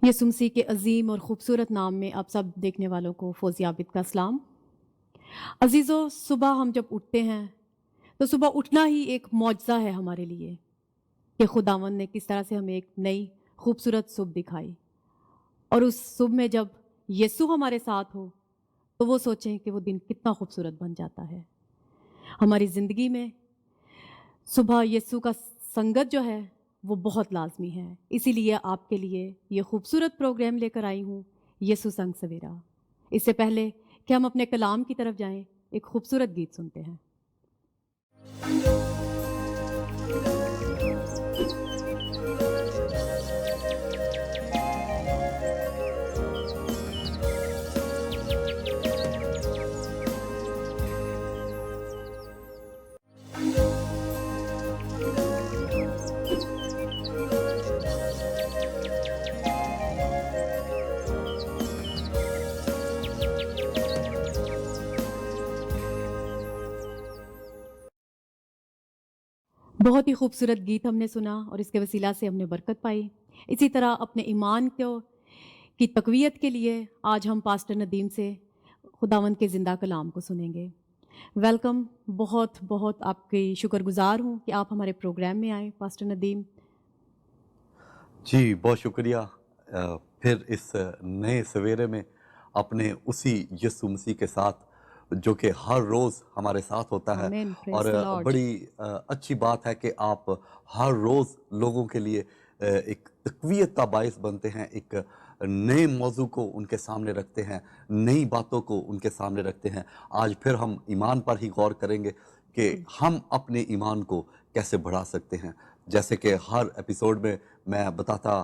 यीशु मसीह के अजीम और ख़ूबसूरत नाम में आप सब देखने वालों को फौजी आबिद का सलाम। अजीज़ों, सुबह हम जब उठते हैं तो सुबह उठना ही एक मौजज़ा है हमारे लिए कि खुदावंद ने किस तरह से हमें एक नई खूबसूरत सुबह दिखाई। और उस सुबह में जब यीशु हमारे साथ हो तो वो सोचें कि वो दिन कितना खूबसूरत बन जाता है। हमारी ज़िंदगी में सुबह यीशु का संगत जो है वो बहुत लाजमी है। इसीलिए आपके लिए ये खूबसूरत प्रोग्राम लेकर आई हूँ, यीशु संग सवेरा। इससे पहले कि हम अपने कलाम की तरफ जाएं, एक खूबसूरत गीत सुनते हैं। बहुत ही खूबसूरत गीत हमने सुना और इसके वसीला से हमने बरकत पाई। इसी तरह अपने ईमान की तक़वियत के लिए आज हम पास्टर नदीम से खुदावंद के ज़िंदा कलाम को सुनेंगे। वेलकम, बहुत बहुत आपकी शुक्रगुजार हूँ कि आप हमारे प्रोग्राम में आए पास्टर नदीम। जी, बहुत शुक्रिया। फिर इस नए सवेरे में अपने उसी यीशु मसीह के साथ जो कि हर रोज़ हमारे साथ होता है। आमीन, प्रेज़ और द लॉर्ड। बड़ी अच्छी बात है कि आप हर रोज़ लोगों के लिए एक तक़वियत का बाइस बनते हैं, एक नए मौजू को उनके सामने रखते हैं, नई बातों को उनके सामने रखते हैं। आज फिर हम ईमान पर ही गौर करेंगे कि हम अपने ईमान को कैसे बढ़ा सकते हैं। जैसे कि हर एपिसोड में मैं बताता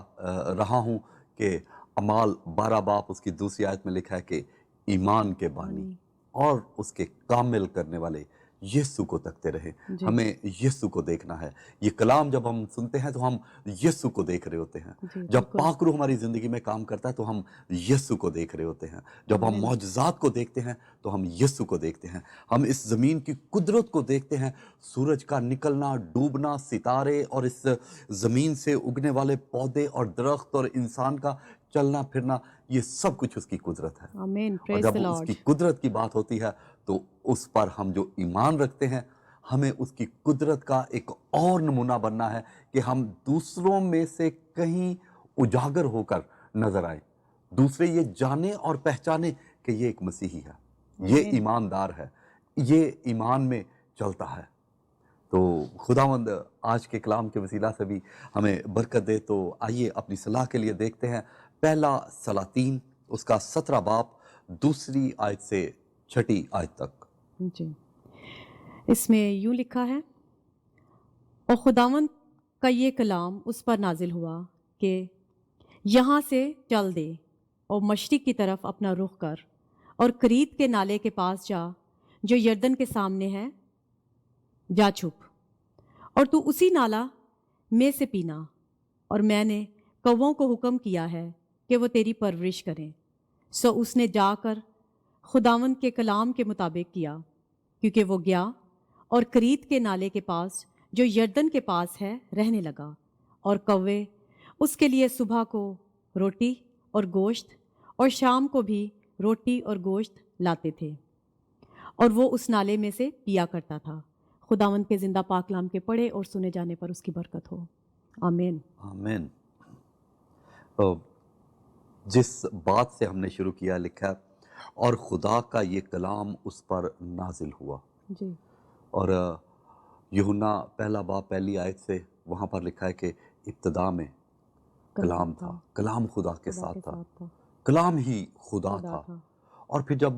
रहा हूँ कि अमाल 12 बाब उसकी दूसरी आयत में लिखा है कि ईमान के बानी और उसके कामिल करने वाले यीशु को तकते रहे। जी। हमें यीशु को देखना है। ये कलाम जब हम सुनते हैं तो हम यीशु को देख रहे होते हैं। जी, जब बिल्कुल। पाक रूह हमारी ज़िंदगी में काम करता है तो हम यीशु को देख रहे होते हैं। जब हम आमीन। मौजज़ात को देखते हैं तो हम यीशु को देखते हैं। हम इस ज़मीन की कुदरत को देखते हैं, सूरज का निकलना, डूबना, सितारे और इस ज़मीन से उगने वाले पौधे और दरख्त और इंसान का चलना फिरना, ये सब कुछ उसकी कुदरत है। आमीन, और प्रेज़ जब द उसकी लॉर्ड। कुदरत की बात होती है तो उस पर हम जो ईमान रखते हैं, हमें उसकी कुदरत का एक और नमूना बनना है कि हम दूसरों में से कहीं उजागर होकर नजर आए, दूसरे ये जाने और पहचाने कि ये एक मसीही है, ये आमीन। ईमानदार है, ये ईमान में चलता है। तो खुदावंद आज के कलाम के वसीला से भी हमें बरकत दे। तो आइए अपनी सलाह के लिए देखते हैं पहला सलातीन उसका 17 बाब दूसरी आयत से छठी आयत तक। जी, इसमें यूं लिखा है, और खुदावंद का ये कलाम उस पर नाजिल हुआ कि यहाँ से चल दे और मशरिक की तरफ अपना रुख कर और करीत के नाले के पास जा जो यरदन के सामने है, जा छुप और तू उसी नाला में से पीना। और मैंने कौवों को हुक्म किया है कि वो तेरी परवरिश करें। सो उसने जाकर खुदावंद के कलाम के मुताबिक किया, क्योंकि वो गया और करीत के नाले के पास जो यरदन के पास है रहने लगा। और कौवे उसके लिए सुबह को रोटी और गोश्त और शाम को भी रोटी और गोश्त लाते थे, और वो उस नाले में से पिया करता था। खुदावंद के जिंदा पाकलाम के पढ़े और सुने जाने पर उसकी बरकत हो। आमीन। आमीन। तो जिस बात से हमने शुरू किया, लिखा है और खुदा का ये कलाम उस पर नाजिल हुआ। जी। और यूहन्ना पहला बाब पहली आयत से वहाँ पर लिखा है कि इब्तिदा में कलाम था, कलाम खुदा के खुदा साथ के था, साथ था, कलाम ही खुदा खुदा था। था। और फिर जब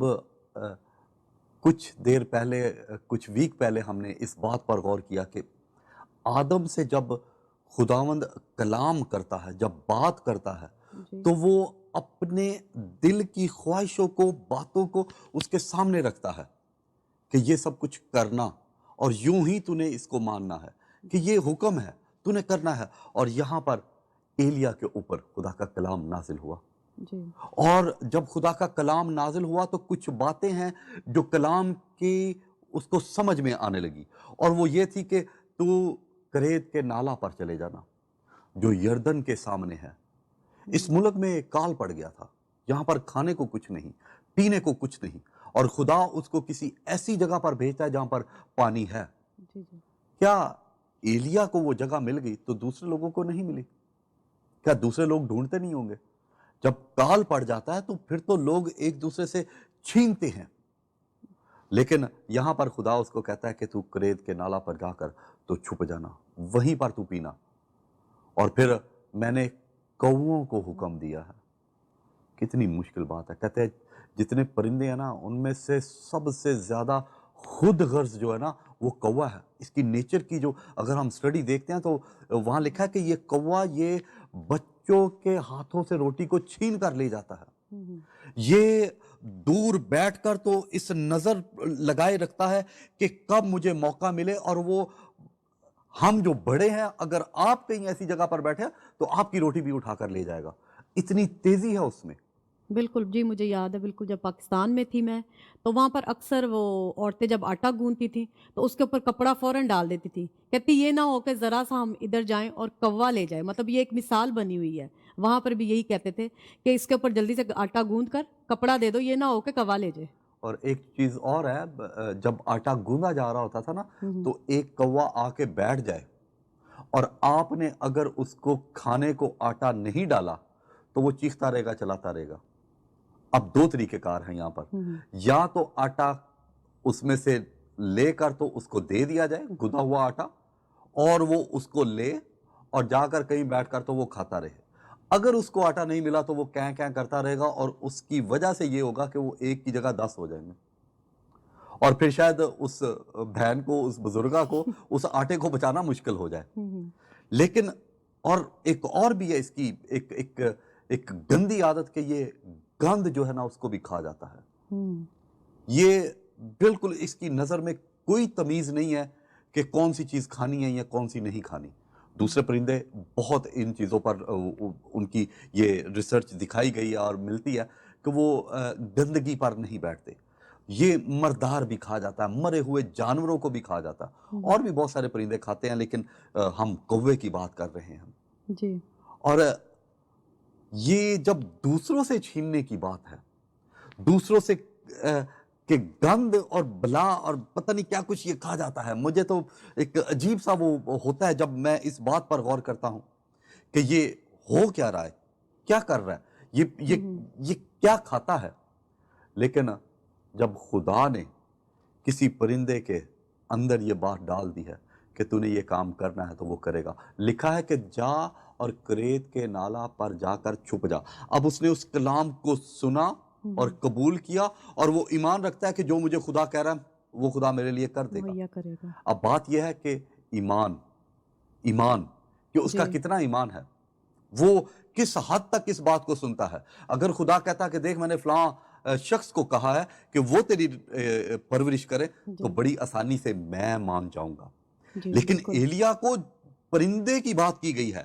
कुछ देर पहले, कुछ वीक पहले हमने इस बात पर गौर किया कि आदम से जब खुदावंद कलाम करता है, जब बात करता है, जी। तो वो अपने दिल की ख्वाहिशों को, बातों को उसके सामने रखता है कि ये सब कुछ करना और यूं ही तूने इसको मानना है, कि ये हुक्म है, तूने करना है। और यहाँ पर एलिया के ऊपर खुदा का कलाम नाजिल हुआ। जी। और जब खुदा का कलाम नाजिल हुआ तो कुछ बातें हैं जो कलाम की उसको समझ में आने लगी, और वो ये थी कि तू करेत के नाला पर चले जाना जो यरदन के सामने है। اس ملک میں کال پڑ گیا تھا، یہاں پر کھانے کو کچھ نہیں، پینے کو کچھ نہیں، اور خدا اس کو کسی ایسی جگہ پر بھیجتا ہے جہاں پر پانی ہے۔ جی جی کیا ایلیا کو وہ جگہ مل گئی تو دوسرے لوگوں کو نہیں ملی؟ کیا دوسرے لوگ ڈھونڈتے نہیں ہوں گے؟ جب کال پڑ جاتا ہے تو پھر تو لوگ ایک دوسرے سے چھینتے ہیں، لیکن یہاں پر خدا اس کو کہتا ہے کہ تو کریت کے نالا پر جا کر تو چھپ جانا، وہیں پر تو پینا۔ اور پھر میں نے کوؤں کو حکم دیا ہے۔ کتنی مشکل بات ہے۔ کہتے ہیں جتنے پرندے ہیں نا ان میں سے سب سے زیادہ خود غرض جو ہے نا وہ کوا ہے۔ اس کی نیچر کی جو اگر ہم سٹڈی دیکھتے ہیں تو وہاں لکھا ہے کہ یہ کوا یہ بچوں کے ہاتھوں سے روٹی کو چھین کر لے جاتا ہے۔ یہ دور بیٹھ کر تو اس نظر لگائے رکھتا ہے کہ کب مجھے موقع ملے، اور وہ ہم جو بڑے ہیں اگر آپ کہیں ایسی جگہ پر بیٹھے تو آپ کی روٹی بھی اٹھا کر لے جائے گا۔ اتنی تیزی ہے اس میں۔ بالکل جی، مجھے یاد ہے بالکل، جب پاکستان میں تھی میں تو وہاں پر اکثر وہ عورتیں جب آٹا گوندتی تھیں تو اس کے اوپر کپڑا فوراً ڈال دیتی تھی، کہتی یہ نہ ہو کہ ذرا سا ہم ادھر جائیں اور کوا لے جائے، مطلب یہ ایک مثال بنی ہوئی ہے۔ وہاں پر بھی یہی کہتے تھے کہ اس کے اوپر جلدی سے آٹا گوندھ کر کپڑا دے دو، یہ نہ ہو کہ کوا لے جائے۔ اور ایک چیز اور ہے، جب آٹا گوندا جا رہا ہوتا تھا نا تو ایک کوا آ کے بیٹھ جائے اور آپ نے اگر اس کو کھانے کو آٹا نہیں ڈالا تو وہ چیختا رہے گا، چلاتا رہے گا۔ اب دو طریقہ کار ہیں یہاں پر، یا تو آٹا اس میں سے لے کر تو اس کو دے دیا جائے گدا ہوا آٹا، اور وہ اس کو لے اور جا کر کہیں بیٹھ کر تو وہ کھاتا رہے۔ اگر اس کو آٹا نہیں ملا تو وہ کیں کیں کرتا رہے گا، اور اس کی وجہ سے یہ ہوگا کہ وہ ایک کی جگہ 10 ہو جائیں گے، اور پھر شاید اس بہن کو، اس بزرگہ کو اس آٹے کو بچانا مشکل ہو جائے۔ لیکن اور ایک اور بھی ہے اس کی ایک گندی عادت کہ یہ گند جو ہے نا اس کو بھی کھا جاتا ہے۔ یہ بالکل اس کی نظر میں کوئی تمیز نہیں ہے کہ کون سی چیز کھانی ہے یا کون سی نہیں کھانی۔ دوسرے پرندے بہت ان چیزوں پر ان کی یہ ریسرچ دکھائی گئی ہے اور ملتی ہے کہ وہ گندگی پر نہیں بیٹھتے۔ یہ مردار بھی کھا جاتا ہے، مرے ہوئے جانوروں کو بھی کھا جاتا ہے، اور بھی بہت سارے پرندے کھاتے ہیں، لیکن ہم کوے کی بات کر رہے ہیں جی۔ اور یہ جب دوسروں سے چھیننے کی بات ہے، دوسروں سے کہ گند اور بلا اور پتہ نہیں کیا کچھ یہ کھا جاتا ہے، مجھے تو ایک عجیب سا وہ ہوتا ہے جب میں اس بات پر غور کرتا ہوں کہ یہ ہو کیا رہا ہے، کیا کر رہا ہے، یہ کیا کھاتا ہے۔ لیکن جب خدا نے کسی پرندے کے اندر یہ بات ڈال دی ہے کہ تو نے یہ کام کرنا ہے تو وہ کرے گا، لکھا ہے کہ جا اور کریت کے نالا پر جا کر چھپ جا۔ اب اس نے اس کلام کو سنا اور قبول کیا، اور وہ ایمان رکھتا ہے کہ جو مجھے خدا کہہ رہا ہے وہ خدا میرے لیے کر دے گا۔ مہیا کرے گا۔ اب بات یہ ہے کہ ایمان کہ اس کا کتنا ایمان ہے، وہ کس حد تک اس بات کو سنتا ہے۔ اگر خدا کہتا کہ دیکھ میں نے فلاں شخص کو کہا ہے کہ وہ تیری پرورش کرے تو بڑی آسانی سے میں مان جاؤں گا، لیکن ایلیا کو پرندے کی بات کی گئی ہے،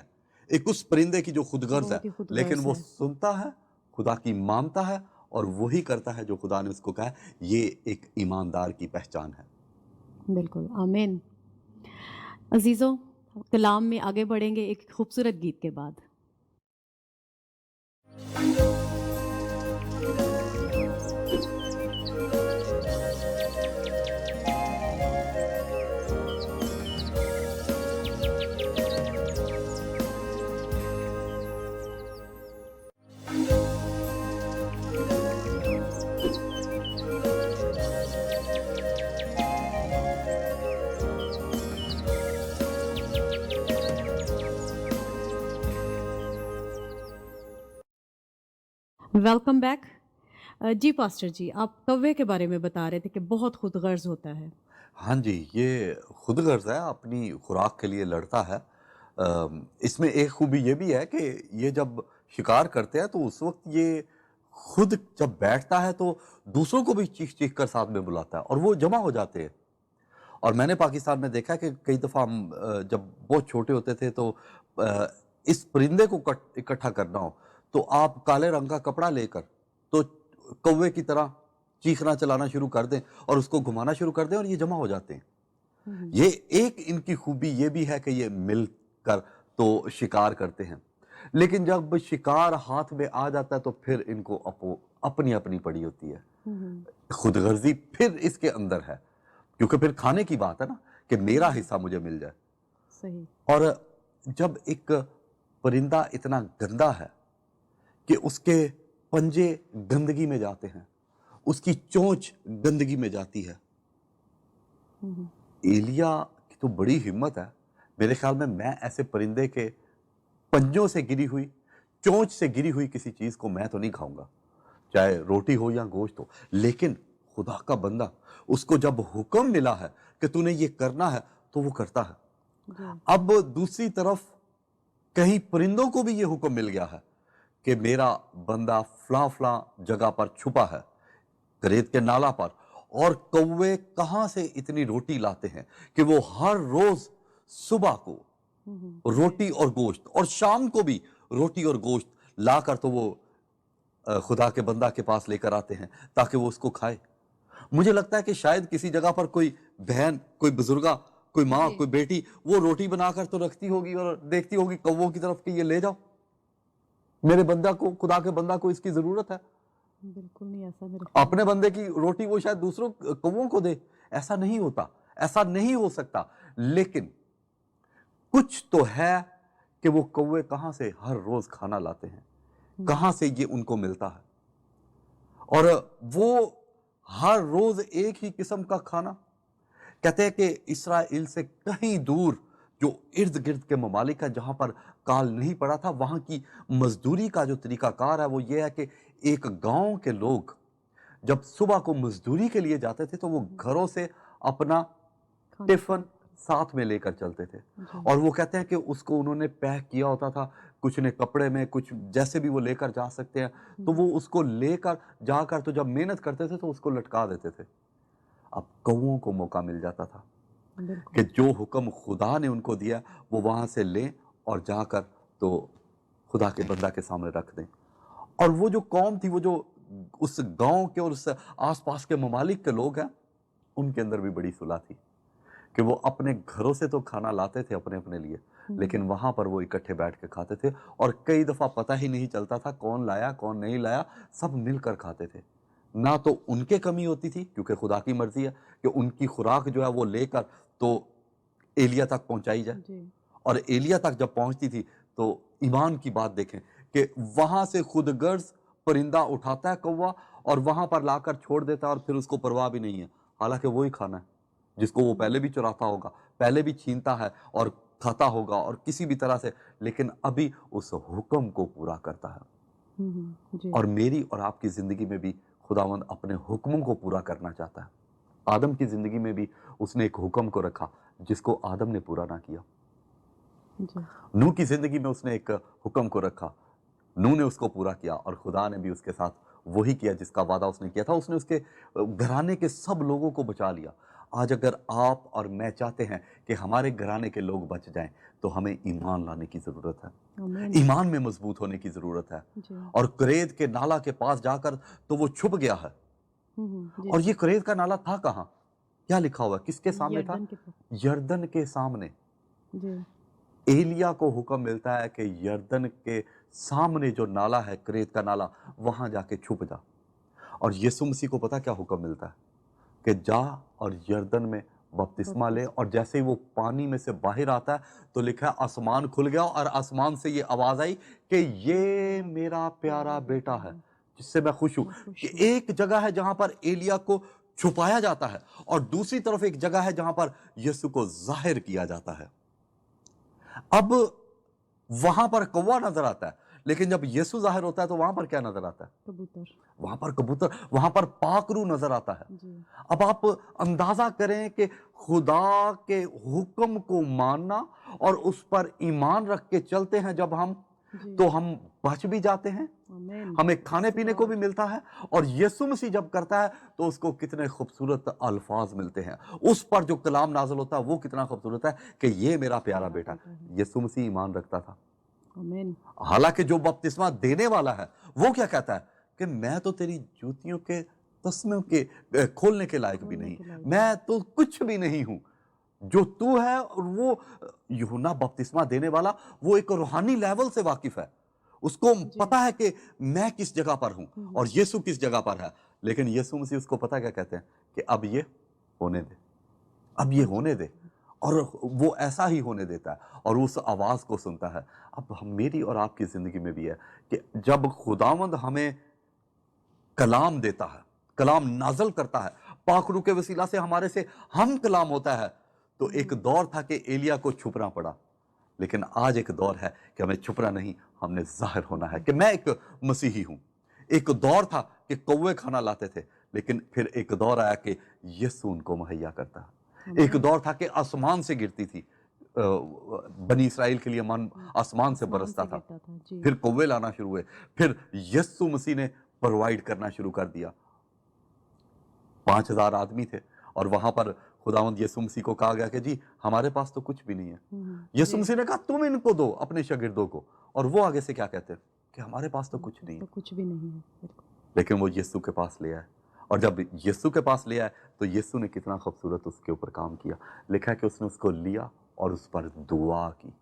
ایک اس پرندے کی جو خود غرض ہے، لیکن وہ سنتا ہے، خدا کی مانتا ہے، اور وہی کرتا ہے جو خدا نے اس کو کہا ہے۔ یہ ایک ایماندار کی پہچان ہے۔ بالکل، آمین۔ عزیزوں، کلام میں آگے بڑھیں گے ایک خوبصورت گیت کے بعد۔ Welcome back. جی پاسٹر جی، آپ کوے کے بارے میں بتا رہے تھے کہ بہت خود غرض ہوتا ہے۔ ہاں جی، یہ خود غرض ہے، اپنی خوراک کے لیے لڑتا ہے۔ اس میں ایک خوبی یہ بھی ہے کہ یہ جب شکار کرتے ہیں تو اس وقت یہ خود جب بیٹھتا ہے تو دوسروں کو بھی چیخ چیخ کر ساتھ میں بلاتا ہے، اور وہ جمع ہو جاتے ہیں۔ اور میں نے پاکستان میں دیکھا کہ کئی دفعہ ہم جب بہت چھوٹے ہوتے تھے تو اس پرندے کو اکٹھا کرنا ہو تو آپ کالے رنگ کا کپڑا لے کر تو کوے کی طرح چیخنا چلانا شروع کر دیں اور اس کو گھمانا شروع کر دیں، اور یہ جمع ہو جاتے ہیں۔ یہ ایک ان کی خوبی یہ بھی ہے کہ یہ مل کر تو شکار کرتے ہیں۔ لیکن جب شکار ہاتھ میں آ جاتا ہے تو پھر ان کو اپنی اپنی پڑی ہوتی ہے. خود غرضی پھر اس کے اندر ہے، کیونکہ پھر کھانے کی بات ہے نا کہ میرا حصہ مجھے مل جائے. صحیح. اور جب ایک پرندہ اتنا گندا ہے کہ اس کے پنجے گندگی میں جاتے ہیں، اس کی چونچ گندگی میں جاتی ہے. ایلیا کی تو بڑی ہمت ہے. میرے خیال میں ایسے پرندے کے پنجوں سے گری ہوئی، چونچ سے گری ہوئی کسی چیز کو میں تو نہیں کھاؤں گا، چاہے روٹی ہو یا گوشت ہو. لیکن خدا کا بندہ، اس کو جب حکم ملا ہے کہ تو نے یہ کرنا ہے تو وہ کرتا ہے. اب دوسری طرف کہیں پرندوں کو بھی یہ حکم مل گیا ہے کہ میرا بندہ فلاں فلاں جگہ پر چھپا ہے، کریت کے نالا پر، اور کوے کہاں سے اتنی روٹی لاتے ہیں کہ وہ ہر روز صبح کو روٹی اور گوشت اور شام کو بھی روٹی اور گوشت لا کر تو وہ خدا کے بندہ کے پاس لے کر آتے ہیں تاکہ وہ اس کو کھائے. مجھے لگتا ہے کہ شاید کسی جگہ پر کوئی بہن، کوئی بزرگہ، کوئی ماں، کوئی بیٹی وہ روٹی بنا کر تو رکھتی ہوگی اور دیکھتی ہوگی کووں کی طرف کہ یہ لے جاؤ، میرے بندہ کو، خدا کے بندہ کو اس کی ضرورت ہے. بالکل نہیں ایسا میرے اپنے بندے کی روٹی وہ شاید دوسروں کووں کو دے. ایسا نہیں ہوتا، ایسا نہیں ہو سکتا. لیکن کچھ تو ہے کہ وہ کوے کہاں سے ہر روز کھانا لاتے ہیں، کہاں سے یہ ان کو ملتا ہے، اور وہ ہر روز ایک ہی قسم کا کھانا. کہتے ہیں کہ اسرائیل سے کہیں دور جو ارد گرد کے ممالک ہے جہاں پر کال نہیں پڑا تھا، وہاں کی مزدوری کا جو طریقہ کار ہے وہ یہ ہے کہ ایک گاؤں کے لوگ جب صبح کو مزدوری کے لیے جاتے تھے تو وہ گھروں سے اپنا ٹفن ساتھ میں لے کر چلتے تھے. اور وہ کہتے ہیں کہ اس کو انہوں نے پیک کیا ہوتا تھا، کچھ نے کپڑے میں، کچھ جیسے بھی وہ لے کر جا سکتے ہیں. تو وہ اس کو لے کر جا کر تو جب محنت کرتے تھے تو اس کو لٹکا دیتے تھے. اب کووں کو موقع مل جاتا تھا کہ جو حکم خدا نے ان کو دیا وہ وہاں سے لیں اور جا کر تو خدا کے بندہ کے سامنے رکھ دیں. اور وہ جو قوم تھی، وہ جو اس گاؤں کے اور اس آس پاس کے ممالک کے لوگ ہیں، ان کے اندر بھی بڑی صلح تھی کہ وہ اپنے گھروں سے تو کھانا لاتے تھے اپنے اپنے لیے، لیکن وہاں پر وہ اکٹھے بیٹھ کے کھاتے تھے. اور کئی دفعہ پتہ ہی نہیں چلتا تھا کون لایا کون نہیں لایا، سب مل کر کھاتے تھے. نہ تو ان کے کمی ہوتی تھی کیونکہ خدا کی مرضی ہے کہ ان کی خوراک جو ہے وہ لے کر تو ایلیا تک پہنچائی جائے. اور ایلیا تک جب پہنچتی تھی تو ایمان کی بات دیکھیں کہ وہاں سے خود غرض پرندہ اٹھاتا ہے کوا اور وہاں پر لا کر چھوڑ دیتا ہے، اور پھر اس کو پرواہ بھی نہیں ہے، حالانکہ وہی کھانا ہے جس کو وہ پہلے بھی چراتا ہوگا، پہلے بھی چھینتا ہے اور کھاتا ہوگا اور کسی بھی طرح سے، لیکن ابھی اس حکم کو پورا کرتا ہے. اور میری اور آپ کی زندگی میں بھی خداوند اپنے حکموں کو پورا کرنا چاہتا ہے. آدم کی زندگی میں بھی اس نے ایک حکم کو رکھا جس کو آدم نے پورا نہ کیا. نوح کی زندگی میں اس نے ایک حکم کو رکھا، نوح نے اس کو پورا کیا، اور خدا نے بھی اس کے ساتھ وہی کیا جس کا وعدہ اس نے کیا تھا. اس نے اس کے گھرانے کے سب لوگوں کو بچا لیا. آج اگر آپ اور میں چاہتے ہیں کہ ہمارے گھرانے کے لوگ بچ جائیں تو ہمیں ایمان لانے کی ضرورت ہے، ایمان میں مضبوط ہونے کی ضرورت ہے. اور کریت کے نالا کے پاس جا کر تو وہ چھپ گیا ہے. اور یہ کریت کا نالا تھا کہاں؟ کیا لکھا ہوا ہے؟ کس کے سامنے تھا؟ یردن کے سامنے. ایلیا کو حکم ملتا ہے کہ یردن کے سامنے جو نالا ہے، کریت کا نالا، وہاں جا کے چھپ جا. اور یسوع مسیح کو پتا کیا حکم ملتا ہے؟ کہ جا اور یردن میں بپتسمہ لے. اور جیسے ہی وہ پانی میں سے باہر آتا ہے تو لکھا ہے آسمان کھل گیا اور آسمان سے یہ آواز آئی کہ یہ میرا پیارا بیٹا ہے جس سے میں خوش ہوں. کہ ایک جگہ ہے جہاں پر ایلیا کو چھپایا جاتا ہے اور دوسری طرف ایک جگہ ہے جہاں پر یسوع کو ظاہر کیا جاتا ہے. اب وہاں پر کوا نظر آتا ہے، لیکن جب یسوع ظاہر ہوتا ہے تو وہاں پر کیا نظر آتا ہے؟ کبوتر. وہاں پر کبوتر، وہاں پر پاک روح نظر آتا ہے. اب آپ اندازہ کریں کہ خدا کے حکم کو ماننا اور اس پر ایمان رکھ کے چلتے ہیں جب ہم، تو ہم بچ بھی جاتے ہیں، ہمیں کھانے پینے کو بھی ملتا ہے. اور یسوع مسیح جب کرتا ہے تو اس کو کتنے خوبصورت الفاظ ملتے ہیں، اس پر جو کلام نازل ہوتا ہے وہ کتنا خوبصورت ہے کہ یہ میرا پیارا بیٹا. یسوع مسیح ایمان رکھتا تھا. حالانکہ جو بپتسمہ دینے والا ہے وہ کیا کہتا ہے کہ میں تو تیری جوتیوں کے تسموں کے کھولنے کے لائق بھی نہیں، میں تو کچھ بھی نہیں ہوں. जो तू है, और वो यूहन्ना बपतिस्मा देने वाला वो एक रूहानी लेवल से वाकिफ है, उसको जी। पता है कि मैं किस जगह पर हूं और यीशु किस जगह पर है। लेकिन यीशु मसीह उसको पता क्या कहते हैं कि अब ये होने दे, अब ये होने दे, और वो ऐसा ही होने देता है और उस आवाज को सुनता है। अब मेरी और आपकी जिंदगी में भी है कि जब खुदावंद हमें कलाम देता है, कलाम नाजल करता है, पाक रूह के वसीला से हमारे से हम कलाम होता है, तो एक दौर था कि एलिया को छुपना पड़ा, लेकिन आज एक दौर है कि हमें छुपना नहीं, हमने जाहिर होना है कि मैं एक मसीही हूं। एक दौर था कि कौवे खाना लाते थे, लेकिन फिर एक दौर आया कि यीशु उनको मुहैया करता है। एक दौर था कि आसमान से गिरती थी, बनी इसराइल के लिए मन आसमान से बरसता था, जी। फिर कौवे लाना शुरू हुए, फिर यीशु मसीह ने प्रोवाइड करना शुरू कर दिया। 5000 आदमी थे और वहां पर खुदावंद यीशु मसीह को कहा गया कि जी हमारे पास तो कुछ भी नहीं है। यीशु जी। मसीह ने कहा तुम इनको दो, अपने शागिर्दों को, और वो आगे से क्या कहते हैं कि हमारे पास तो कुछ नहीं है, तो कुछ भी नहीं है, बिल्कुल। लेकिन वो यीशु के पास ले आए, और जब यीशु के पास ले आए तो यीशु ने कितना खूबसूरत उसके ऊपर काम किया। लिखा है कि उसने उसको लिया और उस पर दुआ की।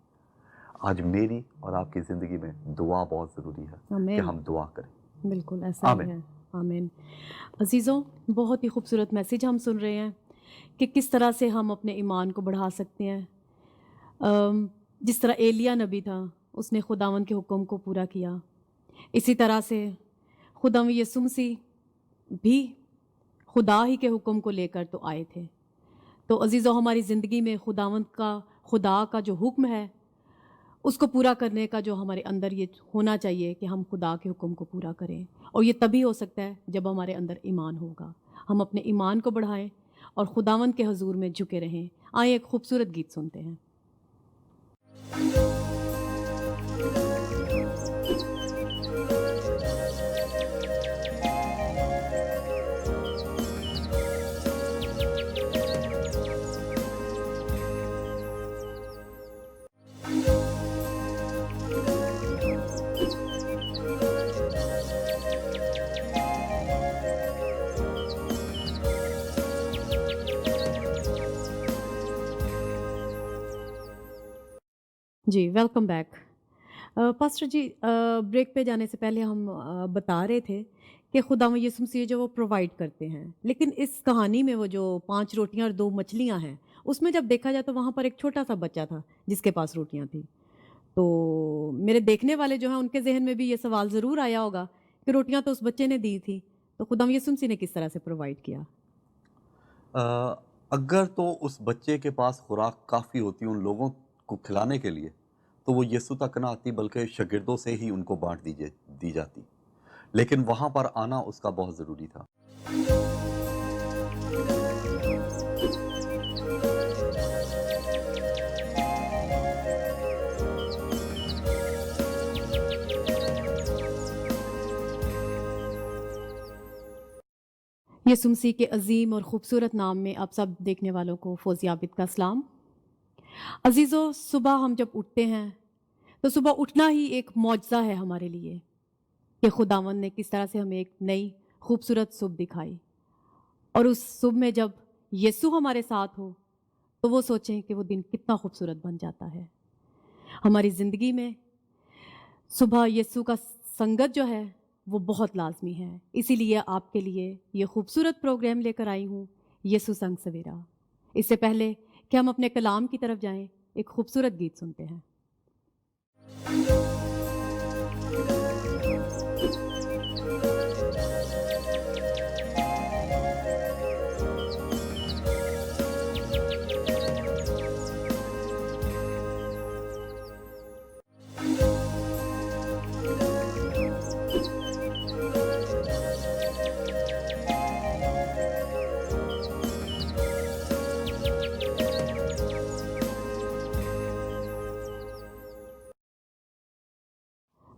आज मेरी और आपकी जिंदगी में दुआ बहुत जरूरी है कि आमीन। हम दुआ करें। बिल्कुल ऐसा ही आमीन। है। आमीन। अजीज़ों, बहुत ही खूबसूरत मैसेज हम सुन रहे हैं कि किस तरह से हम अपने ईमान को बढ़ा सकते हैं। जिस तरह एलिया नबी था, उसने खुदावंद के हुक्म को पूरा किया, इसी तरह से खुदावंद यीशु मसीह भी खुदा ही के हुक्म को लेकर तो आए थे। तो अजीज़ों, हमारी ज़िंदगी में खुदा का जो हुक्म है, उसको पूरा करने का जो हमारे अंदर ये होना चाहिए कि हम खुदा के हुक्म को पूरा करें, और ये तभी हो सकता है जब हमारे अंदर ईमान होगा। हम अपने ईमान को बढ़ाएं और खुदावंद के हजूर में झुके रहें। आइए एक खूबसूरत गीत सुनते हैं। जी, वेलकम बैक। पास्टर जी, ब्रेक पे जाने से पहले हम बता रहे थे कि खुदावंद यीशु मसीह जो वो प्रोवाइड करते हैं, लेकिन इस कहानी में वो जो 5 रोटियां और 2 मछलियां हैं, उसमें जब देखा जाए तो वहाँ पर एक छोटा सा बच्चा था जिसके पास रोटियां थी। तो मेरे देखने वाले जो हैं उनके जहन में भी ये सवाल ज़रूर आया होगा कि रोटियां तो उस बच्चे ने दी थी, तो खुदावंद यीशु मसीह ने किस तरह से प्रोवाइड किया? अगर तो उस बच्चे के पास खुराक काफ़ी होती उन लोगों को खिलाने के लिए, तो वो यीशु तक ना आती, बल्कि शागिर्दों से ही उनको बांट दी जाती। लेकिन वहां पर आना उसका बहुत ज़रूरी था। यीशु मसीह के अजीम और ख़ूबसूरत नाम में आप सब देखने वालों को फौजी आबिद का सलाम। अजीज़ों, सुबह हम जब उठते हैं तो सुबह उठना ही एक मौजज़ा है हमारे लिए कि खुदावंद ने किस तरह से हमें एक नई खूबसूरत सुबह दिखाई, और उस सुबह में जब यीशु हमारे साथ हो तो वो सोचें कि वो दिन कितना खूबसूरत बन जाता है। हमारी ज़िंदगी में सुबह यीशु का संगत जो है वो बहुत लाजमी है। इसीलिए आपके लिए ये खूबसूरत प्रोग्राम लेकर आई हूँ, यीशु संग सवेरा। इससे पहले कि हम अपने कलाम की तरफ जाएं, एक खूबसूरत गीत सुनते हैं।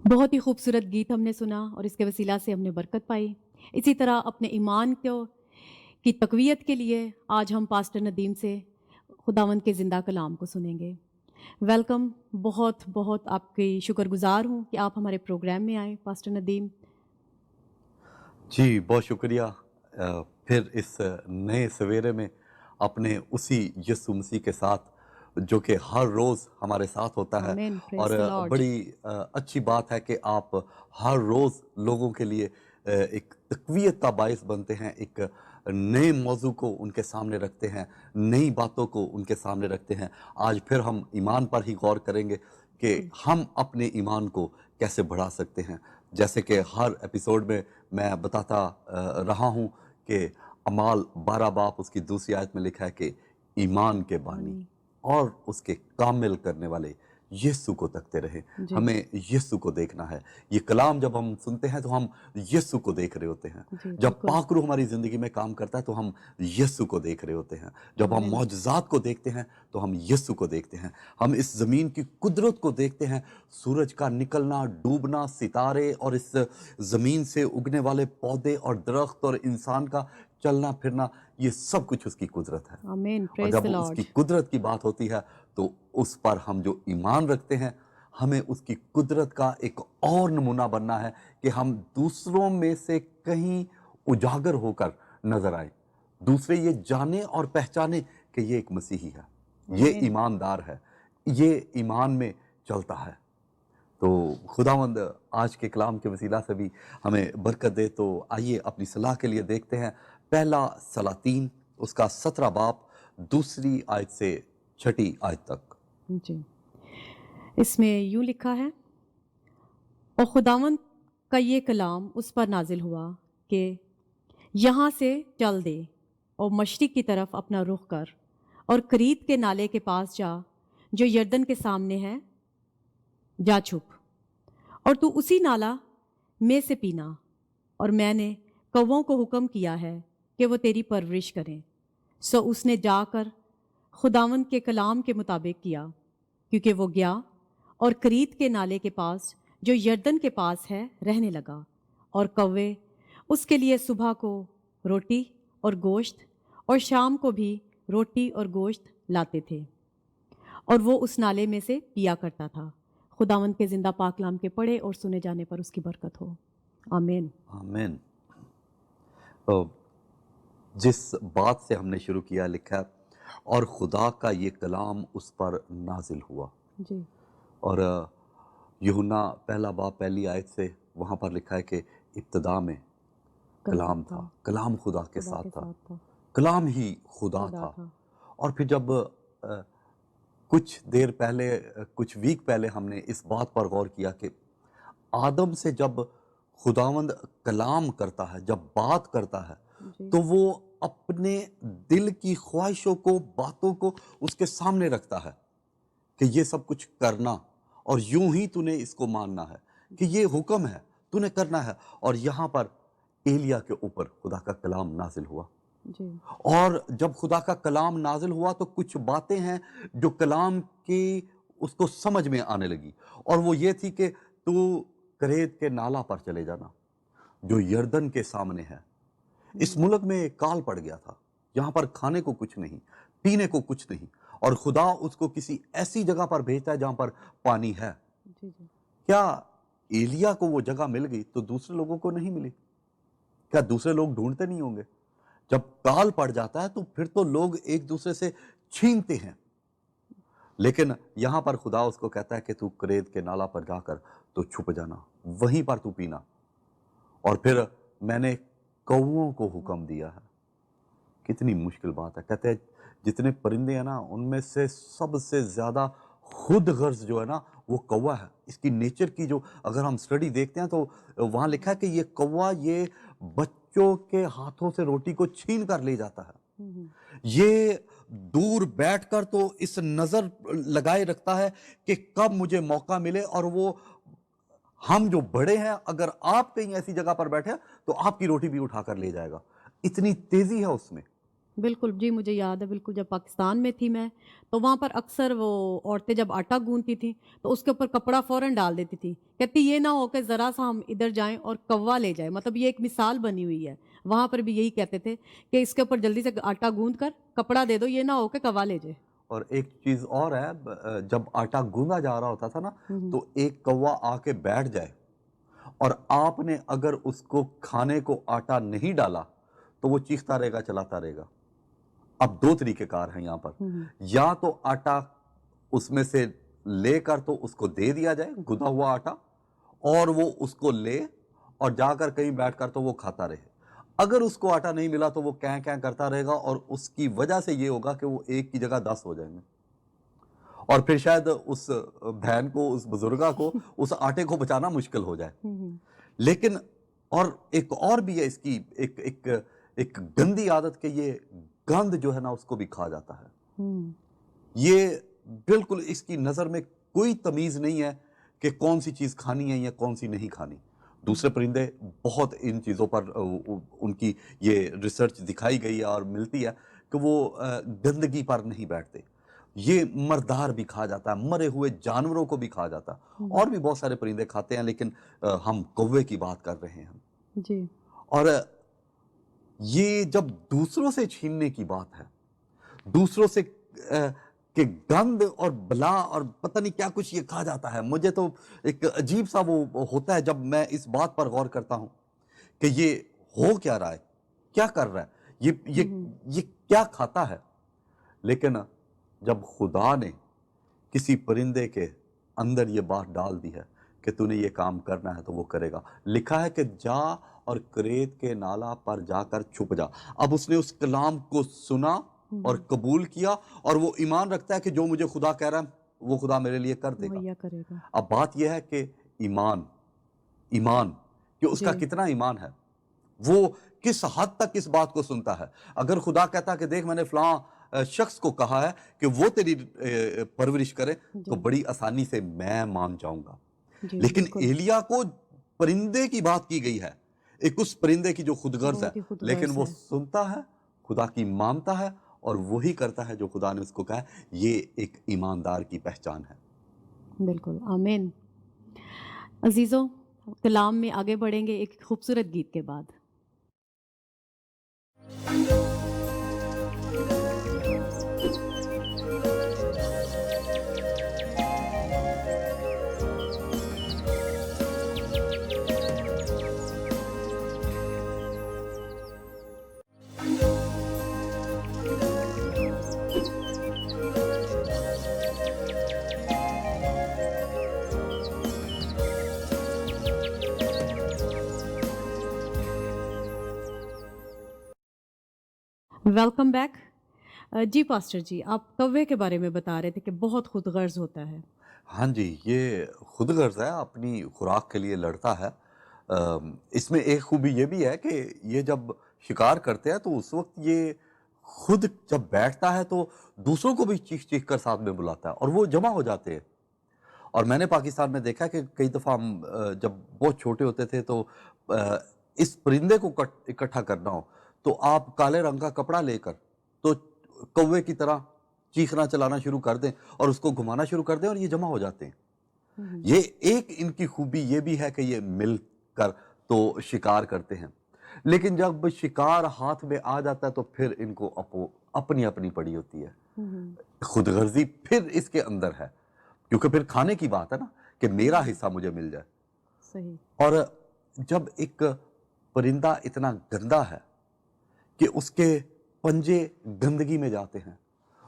बहुत ही खूबसूरत गीत हमने सुना और इसके वसीला से हमने बरकत पाई। इसी तरह अपने ईमान की तक़वियत के लिए आज हम पास्टर नदीम से खुदावंद के ज़िंदा कलाम को सुनेंगे। वेलकम, बहुत बहुत आपकी शुक्रगुजार हूँ कि आप हमारे प्रोग्राम में आए पास्टर नदीम। जी बहुत शुक्रिया। फिर इस नए सवेरे में अपने उसी यीशु मसीह के साथ जो कि हर रोज़ हमारे साथ होता है। Amen. Praise और the Lord. बड़ी अच्छी बात है कि आप हर रोज़ लोगों के लिए एक तक़वियत का बायस बनते हैं, एक नए मौजू को उनके सामने रखते हैं, नई बातों को उनके सामने रखते हैं। आज फिर हम ईमान पर ही गौर करेंगे कि हम अपने ईमान को कैसे बढ़ा सकते हैं। जैसे कि हर एपिसोड में मैं बताता रहा हूँ कि अमाल 12 बाब उसकी दूसरी आयत में लिखा है कि ईमान के बानी और उसके कामिल करने वाले यीशु को तकते रहे। जी। हमें यीशु को देखना है। ये कलाम जब हम सुनते हैं तो हम यीशु को देख रहे होते हैं। जी, जब बिल्कुल। पाक रूह हमारी ज़िंदगी में काम करता है तो हम यीशु को देख रहे होते हैं। जब हम आमीन। मौजज़ात को देखते हैं तो हम यीशु को देखते हैं। हम इस ज़मीन की कुदरत को देखते हैं, सूरज का निकलना, डूबना, सितारे और इस ज़मीन से उगने वाले पौधे और दरख्त और इंसान का चलना फिरना, ये सब कुछ उसकी कुदरत है। Amen. और Praise जब the उसकी Lord. कुदरत की बात होती है तो उस पर हम जो ईमान रखते हैं, हमें उसकी कुदरत का एक और नमूना बनना है कि हम दूसरों में से कहीं उजागर होकर नजर आए, दूसरे ये जाने और पहचाने कि ये एक मसीही है, ये Amen. ईमानदार है, ये ईमान में चलता है। तो खुदावंद आज के कलाम के वसीला से भी हमें बरकत दे। तो आइए अपनी सलाह के लिए देखते हैं पहला सलातीन उसका 17 बाब दूसरी आयत से 6 आयत तक। जी। इसमें यूं लिखा है, और खुदावंद का ये कलाम उस पर नाजिल हुआ कि यहाँ से चल दे और मशरिक की तरफ अपना रुख कर और करीत के नाले के पास जा जो यरदन के सामने है, जा छुप और तू उसी नाला में से पीना। और मैंने कौवों को हुक्म किया है कि वो तेरी परवरिश करें। सो उसने जाकर खुदावंद के कलाम के मुताबिक किया, क्योंकि वो गया और करीत के नाले के पास जो यरदन के पास है रहने लगा। और कौवे उसके लिए सुबह को रोटी और गोश्त और शाम को भी रोटी और गोश्त लाते थे, और वो उस नाले में से पिया करता था। खुदावंद के जिंदा पाक कलाम के पढ़े और सुने जाने पर उसकी बरकत हो। आमीन। आमीन। तो जिस बात से हमने शुरू किया, लिखा है, और खुदा का ये कलाम उस पर नाजिल हुआ। जी। और यूहन्ना पहला बाब पहली आयत से वहाँ पर लिखा है कि इब्तिदा में कलाम था, कलाम खुदा के साथ था, कलाम ही खुदा था। और फिर जब कुछ देर पहले, कुछ वीक पहले हमने इस बात पर गौर किया कि आदम से जब खुदावंद कलाम करता है, जब बात करता है, तो वो अपने दिल की ख्वाहिशों को, बातों को उसके सामने रखता है कि ये सब कुछ करना और यूं ही तूने इसको मानना है, कि ये हुक्म है, तूने करना है। और यहाँ पर एलिया के ऊपर खुदा का कलाम नाजिल हुआ। जी। और जब खुदा का कलाम नाजिल हुआ तो कुछ बातें हैं जो कलाम की उसको समझ में आने लगी, और वो ये थी कि तू करेत के नाला पर चले जाना जो यरदन के सामने है। इस मुल्क में काल पड़ गया था, यहाँ पर खाने को कुछ नहीं, पीने को कुछ नहीं, और खुदा उसको किसी ऐसी जगह पर भेजता है जहाँ पर पानी है। जी जी। क्या एलिया को वो जगह मिल गई तो दूसरे लोगों को नहीं मिली? क्या दूसरे लोग ढूंढते नहीं होंगे? जब काल पड़ जाता है तो फिर तो लोग एक दूसरे से छीनते हैं, लेकिन यहां पर खुदा उसको कहता है कि तू करेत के नाला पर जाकर तो छुप जाना, वहीं पर तू पीना। और फिर मैंने कौवों को हुक्म दिया है। कितनी मुश्किल बात है। कहते हैं जितने परिंदे हैं ना, उनमें से सबसे ज्यादा खुद गर्ज जो है ना वो कौवा है। इसकी नेचर की जो अगर हम स्टडी देखते हैं तो वहां लिखा है कि ये कौवा ये बच्चों के हाथों से रोटी को छीन कर ले जाता है। ये दूर बैठकर तो इस नजर लगाए रखता है कि कब मुझे मौका मिले, और वो हम जो बड़े हैं, अगर आप कहीं ऐसी जगह पर बैठे तो आपकी रोटी भी उठाकर ले जाएगा। इतनी तेजी है उसमें। बिल्कुल जी, मुझे याद है बिल्कुल, जब पाकिस्तान में थी मैं, तो वहाँ पर अक्सर वो औरतें जब आटा गूंथती थी तो उसके ऊपर कपड़ा फ़ौरन डाल देती थी। कहती ये ना हो कि ज़रा सा हम इधर जाएं और कौवा ले जाए। मतलब ये एक मिसाल बनी हुई है। वहाँ पर भी यही कहते थे कि इसके ऊपर जल्दी से आटा गूंथ कर कपड़ा दे दो, ये ना हो कि कौवा ले जाए। और एक चीज और है, जब आटा गूंदा जा रहा होता था ना, तो एक कौवा आके बैठ जाए और आपने अगर उसको खाने को आटा नहीं डाला तो वो चीखता रहेगा, चलाता रहेगा। اب دو طریقے کار ہیں یہاں پر، یا تو آٹا اس میں سے لے کر تو اس کو دے دیا جائے گدا ہوا آٹا، اور وہ اس کو لے اور جا کر کہیں بیٹھ کر تو وہ کھاتا رہے۔ اگر اس کو آٹا نہیں ملا تو وہ کیں کیں کرتا رہے گا، اور اس کی وجہ سے یہ ہوگا کہ وہ ایک کی جگہ 10 ہو جائیں گے، اور پھر شاید اس بہن کو، اس بزرگا کو اس آٹے کو بچانا مشکل ہو جائے۔ لیکن اور ایک اور بھی ہے اس کی ایک گندی عادت، کہ یہ گند جو ہے نا اس کو بھی کھا جاتا ہے۔ یہ بالکل اس کی نظر میں کوئی تمیز نہیں ہے کہ کون سی چیز کھانی ہے یا کون سی نہیں کھانی۔ دوسرے پرندے بہت ان چیزوں پر ان کی یہ ریسرچ دکھائی گئی ہے اور ملتی ہے کہ وہ گندگی پر نہیں بیٹھتے۔ یہ مردار بھی کھا جاتا ہے، مرے ہوئے جانوروں کو بھی کھا جاتا ہے، اور بھی بہت سارے پرندے کھاتے ہیں، لیکن ہم کوے کی بات کر رہے ہیں جی۔ اور یہ جب دوسروں سے چھیننے کی بات ہے، دوسروں سے کہ گند اور بلا اور پتہ نہیں کیا کچھ یہ کھا جاتا ہے، مجھے تو ایک عجیب سا وہ ہوتا ہے جب میں اس بات پر غور کرتا ہوں کہ یہ ہو کیا رہا ہے، کیا کر رہا ہے، یہ کیا کھاتا ہے۔ لیکن جب خدا نے کسی پرندے کے اندر یہ بات ڈال دی ہے کہ تو نے یہ کام کرنا ہے تو وہ کرے گا، لکھا ہے کہ جا اور کریت کے نالا پر جا کر چھپ جا۔ اب اس نے اس کلام کو سنا اور قبول کیا، اور وہ ایمان رکھتا ہے کہ جو مجھے خدا کہہ رہا ہے وہ خدا میرے لیے کر دے گا۔ مہیا کرے گا۔ اب بات یہ ہے کہ ایمان کہ اس کا کتنا ایمان ہے، وہ کس حد تک اس بات کو سنتا ہے۔ اگر خدا کہتا کہ دیکھ میں نے فلاں شخص کو کہا ہے کہ وہ تیری پرورش کرے، تو بڑی آسانی سے میں مان جاؤں گا۔ لیکن ایلیا کو پرندے کی بات کی گئی ہے، ایک اس پرندے کی جو خود غرض ہے، لیکن وہ سنتا ہے، خدا کی مانتا ہے، اور وہی کرتا ہے جو خدا نے اس کو کہا ہے۔ یہ ایک ایماندار کی پہچان ہے۔ بالکل، آمین۔ عزیزوں، کلام میں آگے بڑھیں گے ایک خوبصورت گیت کے بعد۔ Welcome back. جی پاسٹر جی، آپ کوے کے بارے میں بتا رہے تھے کہ بہت خود غرض ہوتا ہے۔ ہاں جی، یہ خود غرض ہے، اپنی خوراک کے لیے لڑتا ہے۔ اس میں ایک خوبی یہ بھی ہے کہ یہ جب شکار کرتے ہیں تو اس وقت یہ خود جب بیٹھتا ہے تو دوسروں کو بھی چیخ چیخ کر ساتھ میں بلاتا ہے، اور وہ جمع ہو جاتے ہیں۔ اور میں نے پاکستان میں دیکھا کہ کئی دفعہ ہم جب بہت چھوٹے ہوتے تھے تو اس پرندے کو اکٹھا کرنا ہو تو آپ کالے رنگ کا کپڑا لے کر تو کوے کی طرح چیخنا چلانا شروع کر دیں اور اس کو گھمانا شروع کر دیں، اور یہ جمع ہو جاتے ہیں۔ یہ ایک ان کی خوبی یہ بھی ہے کہ یہ مل کر تو شکار کرتے ہیں، لیکن جب شکار ہاتھ میں آ جاتا ہے تو پھر ان کو اپنی اپنی پڑی ہوتی ہے۔ خود غرضی پھر اس کے اندر ہے، کیونکہ پھر کھانے کی بات ہے نا کہ میرا حصہ مجھے مل جائے۔ صحیح۔ اور جب ایک پرندہ اتنا گندا ہے کہ اس کے پنجے گندگی میں جاتے ہیں،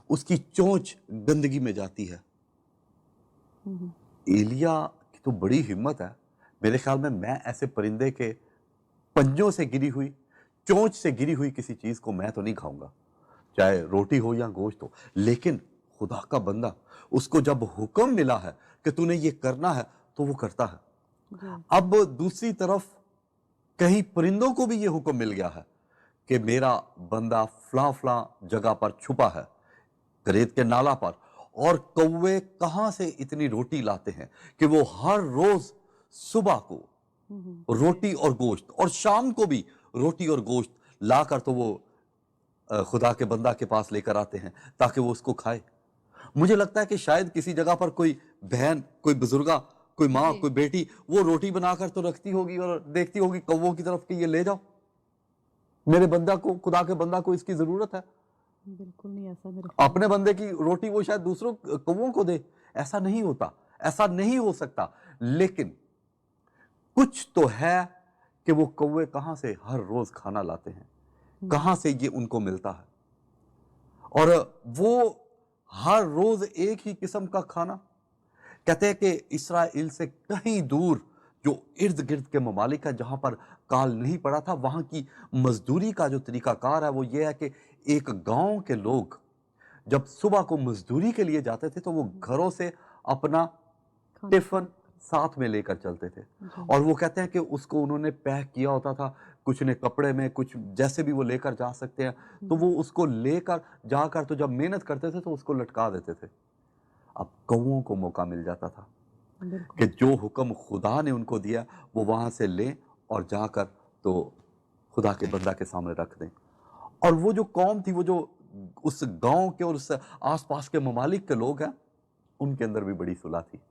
اس کی چونچ گندگی میں جاتی ہے، ایلیا کی تو بڑی ہمت ہے۔ میرے خیال میں ایسے پرندے کے پنجوں سے گری ہوئی، چونچ سے گری ہوئی کسی چیز کو میں تو نہیں کھاؤں گا، چاہے روٹی ہو یا گوشت ہو۔ لیکن خدا کا بندہ، اس کو جب حکم ملا ہے کہ تو نے یہ کرنا ہے تو وہ کرتا ہے۔ اب دوسری طرف کہیں پرندوں کو بھی یہ حکم مل گیا ہے کہ میرا بندہ فلاں فلاں جگہ پر چھپا ہے، کریت کے نالا پر، اور کوے کہاں سے اتنی روٹی لاتے ہیں کہ وہ ہر روز صبح کو روٹی اور گوشت، اور شام کو بھی روٹی اور گوشت لا کر تو وہ خدا کے بندہ کے پاس لے کر آتے ہیں تاکہ وہ اس کو کھائے۔ مجھے لگتا ہے کہ شاید کسی جگہ پر کوئی بہن، کوئی بزرگا، کوئی ماں، کوئی بیٹی وہ روٹی بنا کر تو رکھتی ہوگی اور دیکھتی ہوگی کووں کی طرف کہ یہ لے جاؤ، میرے بندہ کو، خدا کے بندہ کو اس کی ضرورت ہے۔ بالکل نہیں ایسا میرے اپنے بندے کی روٹی وہ شاید دوسروں کووں کو دے، ایسا نہیں ہوتا، ایسا نہیں ہو سکتا۔ لیکن کچھ تو ہے کہ وہ کوے کہاں سے ہر روز کھانا لاتے ہیں، کہاں سے یہ ان کو ملتا ہے۔ और वो हर रोज एक ही किस्म का खाना, कहते हैं कि इसराइल से कहीं दूर जो इर्द गिर्द के ममालिक है जहां पर काल नहीं पड़ा था, वहां की मजदूरी का जो तरीकाकार है वो ये है कि एक गांव के लोग जब सुबह को मजदूरी के लिए जाते थे तो वो घरों से अपना खाना टिफिन साथ में लेकर चलते थे। जी और वो कहते हैं कि उसको उन्होंने पैक किया होता था, कुछ ने कपड़े में, कुछ जैसे भी वो लेकर जा सकते हैं, तो वो उसको लेकर जाकर तो जब मेहनत करते थे तो उसको लटका देते थे। अब कौओं को मौका मिल जाता था कि बिल्कुल जो हुक्म खुदा ने उनको दिया वो वहां से लें और जाकर तो खुदा के बंदा के सामने रख दें। और वो जो कौम थी, वो जो उस गांव के और उस आसपास के ममालिक के लोग हैं, उनके अंदर भी बड़ी सुलह थी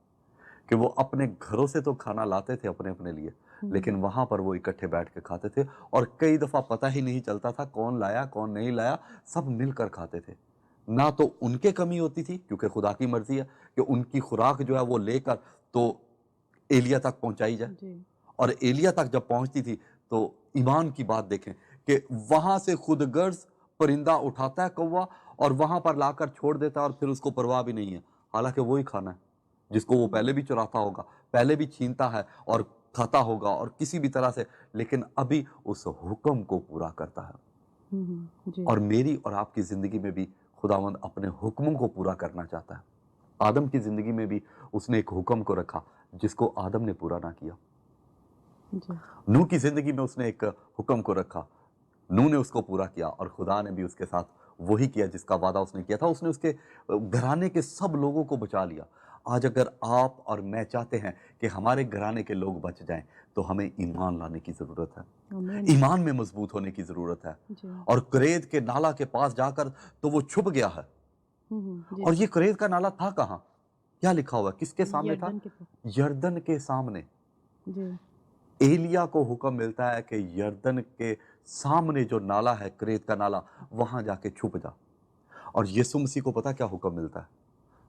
कि वो अपने घरों से तो खाना लाते थे अपने अपने लिए, लेकिन वहां पर वो इकट्ठे बैठ के खाते थे। और कई दफा पता ही नहीं चलता था कौन लाया कौन नहीं लाया, सब मिलकर खाते थे। ना तो उनके कमी होती थी क्योंकि खुदा की मर्जी है कि उनकी खुराक जो है वो लेकर तो एलिया तक पहुंचाई जाए। जी और एलिया तक जब पहुंचती थी तो ईमान की बात देखें कि वहां से खुद गर्ज परिंदा उठाता है कौवा और वहां पर लाकर छोड़ देता है और फिर उसको परवाह भी नहीं है, हालांकि वही खाना है जिसको वो पहले भी चुराता होगा, पहले भी छीनता है और खाता होगा और किसी भी तरह से, लेकिन अभी उस हुक्म को पूरा करता है। जी और मेरी और आपकी जिंदगी में भी खुदावंद अपने हुक्मों को पूरा करना चाहता है। आदम की जिंदगी में भी उसने एक हुक्म को रखा जिसको आदम ने पूरा ना किया। जी नूह की जिंदगी में उसने एक हुक्म को रखा, नूह ने उसको पूरा किया और खुदा ने भी उसके साथ वही किया जिसका वादा उसने किया था। उसने उसके घराने के सब लोगों को बचा लिया। आज अगर आप और मैं चाहते हैं कि हमारे घराने के लोग बच जाएं तो हमें ईमान लाने की जरूरत है, आमीन ईमान में मजबूत होने की जरूरत है। जी और करेद के नाला के पास जाकर तो वो छुप गया है। जी और ये करेद का नाला था कहाँ, क्या लिखा हुआ है, किसके सामने था? यरदन के पास यरदन के सामने। जी एलिया को हुक्म मिलता है कि यरदन के सामने जो नाला है, करेत का नाला, वहां जाके छुप जा। और यीशु मसीह को पता क्या हुक्म मिलता है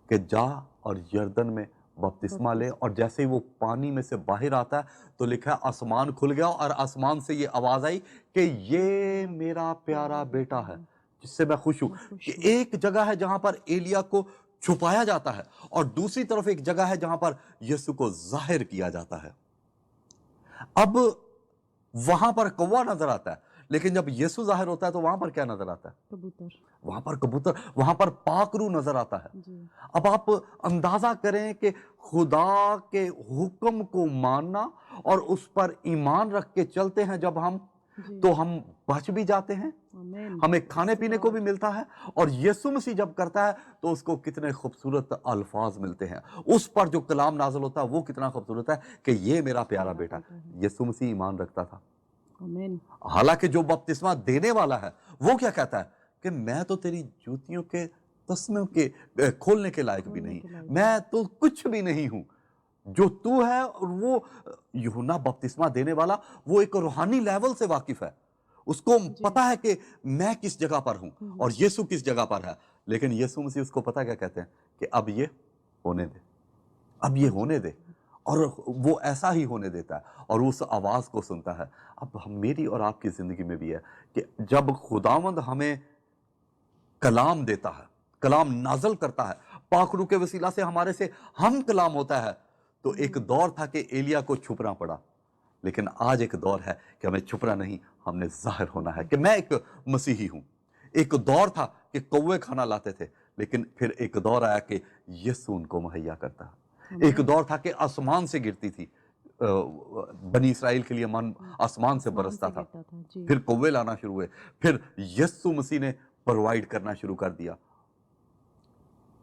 कि जा और यरदन में बपतिस्मा ले। और जैसे ही वो पानी में से बाहर आता है तो लिखा है आसमान खुल गया और आसमान से ये आवाज आई कि ये मेरा प्यारा बेटा है जिससे मैं खुश हूं। कि एक जगह है जहां पर एलिया को छुपाया जाता है और दूसरी तरफ एक जगह है जहां पर यीशु को जाहिर किया जाता है। अब वहां पर कौवा नजर आता है, लेकिन जब यीशु जाहिर होता है तो वहां पर क्या नजर आता है? कबूतर वहां पर कबूतर, वहां पर पाखरू नजर आता है। जी अब आप अंदाजा करें कि खुदा के हुक्म को मानना और उस पर ईमान रख के चलते हैं जब हम, जी तो हम बच भी जाते हैं, आमीन हमें खाने पीने को भी मिलता है। और यीशु मसीह जब करता है तो उसको कितने खूबसूरत अल्फाज मिलते हैं, उस पर जो कलाम नाज़िल होता है वो कितना खूबसूरत है कि ये मेरा प्यारा बेटा है। यीशु मसीह ईमान रखता था। आमीन हालांकि जो बपतिस्मा देने वाला है वो क्या कहता है कि मैं तो तेरी जूतियों के तस्मे के खोलने के लायक भी नहीं, मैं तो कुछ भी नहीं हूं, जो तू है। और वो यूहन्ना बपतिस्मा देने वाला वो एक रूहानी लेवल से वाकिफ है, उसको पता है कि मैं किस जगह पर हूं और यीशु किस जगह पर है। लेकिन यीशु मसीह उसको पता क्या कहते हैं कि अब ये होने दे, अब ये होने दे। और वो ऐसा ही होने देता है और उस आवाज को सुनता है। अब मेरी और आपकी जिंदगी में भी है कि जब खुदावंद हमें कलाम देता है, कलाम नाजल करता है, पाखरू के वसीला से हमारे से हम कलाम होता है, तो एक दौर था कि एलिया को छुपना पड़ा, लेकिन आज एक दौर है कि हमें छुपना नहीं, हमने जाहिर होना है कि मैं एक मसीही हूं। एक दौर था कि कौवे खाना लाते थे, लेकिन फिर एक दौर आया कि यीशु उनको मुहैया करता है। एक दौर था कि आसमान से गिरती थी, बनी इसराइल के लिए मन आसमान से बरसता था। फिर कौवे लाना शुरू हुए, फिर यीशु मसीह ने प्रोवाइड करना शुरू कर दिया।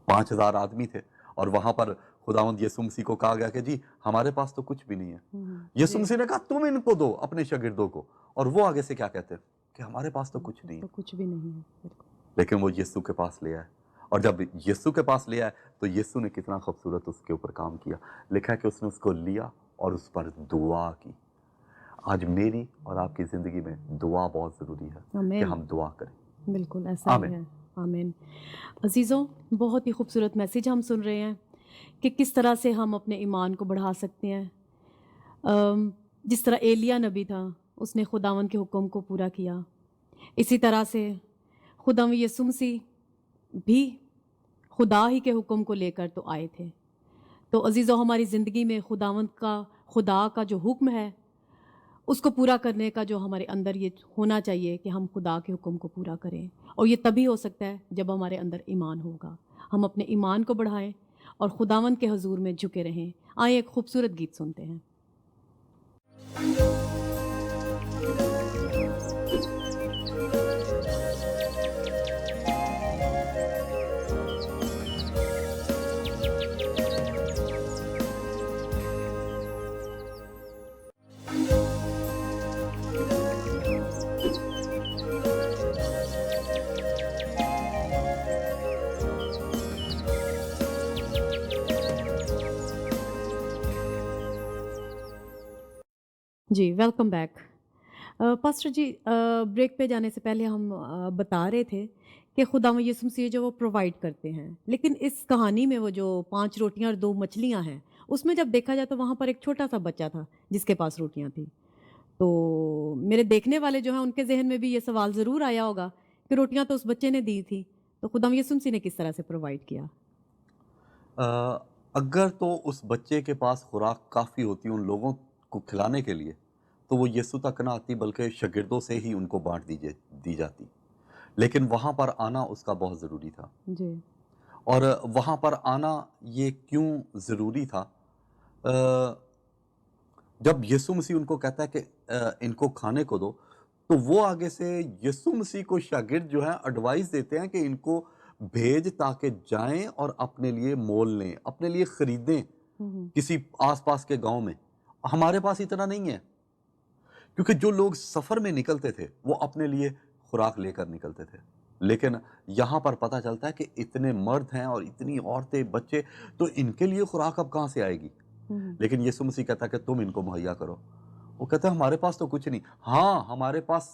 5000 आदमी थे और वहां पर खुदावंद यीशु मसीह को कहा गया कि जी हमारे पास तो कुछ भी नहीं है। यीशु मसीह ने कहा तुम इनको दो अपने शागिर्दों को, और वो आगे से क्या कहते हैं कि हमारे पास तो कुछ नहीं है, कुछ भी नहीं है। लेकिन वो यीशु के पास ले आए। और जब यीशु के पास ले आए तो यीशु ने कितना खूबसूरत उसके ऊपर काम किया। लिखा है कि उसने उसको लिया और उस पर दुआ की। आज मेरी और आपकी जिंदगी में दुआ बहुत जरूरी है कि हम दुआ करें। बिल्कुल ऐसा ही है। आमीन। अजीज़ों, बहुत ही खूबसूरत मैसेज हम सुन रहे हैं कि किस तरह से हम अपने ईमान को बढ़ा सकते हैं। जिस तरह एलिया नबी था, उसने खुदावंद के हुक्म को पूरा किया, इसी तरह से खुदावंद यीशु मसीह بھی خدا ہی کے حکم کو لے کر تو آئے تھے. تو عزیزو ہماری زندگی میں خدا کا جو حکم ہے اس کو پورا کرنے کا جو ہمارے اندر یہ ہونا چاہیے کہ ہم خدا کے حکم کو پورا کریں. اور یہ تبھی ہو سکتا ہے جب ہمارے اندر ایمان ہوگا. ہم اپنے ایمان کو بڑھائیں اور خداوند کے حضور میں جھکے رہیں. آئیں ایک خوبصورت گیت سنتے ہیں. جی ویلکم بیک. پاسٹر جی بریک پہ جانے سے پہلے ہم بتا رہے تھے کہ خداوند یسوع مسیح جو وہ پرووائڈ کرتے ہیں، لیکن اس کہانی میں وہ جو 5 روٹیاں اور 2 مچھلیاں ہیں اس میں جب دیکھا جائے تو وہاں پر ایک چھوٹا سا بچہ تھا جس کے پاس روٹیاں تھیں. تو میرے دیکھنے والے جو ہیں ان کے ذہن میں بھی یہ سوال ضرور آیا ہوگا کہ روٹیاں تو اس بچے نے دی تھی، تو خداوند یسوع مسیح نے کس طرح سے پرووائڈ کیا؟ اگر تو اس بچے کے پاس خوراک کافی ہوتی ان لوگوں کو کھلانے کے لیے تو وہ یسوع تک نہ آتی بلکہ شاگردوں سے ہی ان کو بانٹ دی جاتی. لیکن وہاں پر آنا اس کا بہت ضروری تھا. جی اور وہاں پر آنا یہ کیوں ضروری تھا؟ جب یسوع مسیح ان کو کہتا ہے کہ ان کو کھانے کو دو، تو وہ آگے سے یسوع مسیح کو شاگرد جو ہیں ایڈوائز دیتے ہیں کہ ان کو بھیج تاکہ جائیں اور اپنے لیے مول لیں، اپنے لیے خریدیں کسی آس پاس کے گاؤں میں. ہمارے پاس اتنا نہیں ہے، کیونکہ جو لوگ سفر میں نکلتے تھے وہ اپنے لیے خوراک لے کر نکلتے تھے. لیکن یہاں پر پتہ چلتا ہے کہ اتنے مرد ہیں اور اتنی عورتیں بچے، تو ان کے لیے خوراک اب کہاں سے آئے گی؟ لیکن یسوع مسیح کہتا ہے کہ تم ان کو مہیا کرو. وہ کہتا ہے ہمارے پاس تو کچھ نہیں. ہاں ہمارے پاس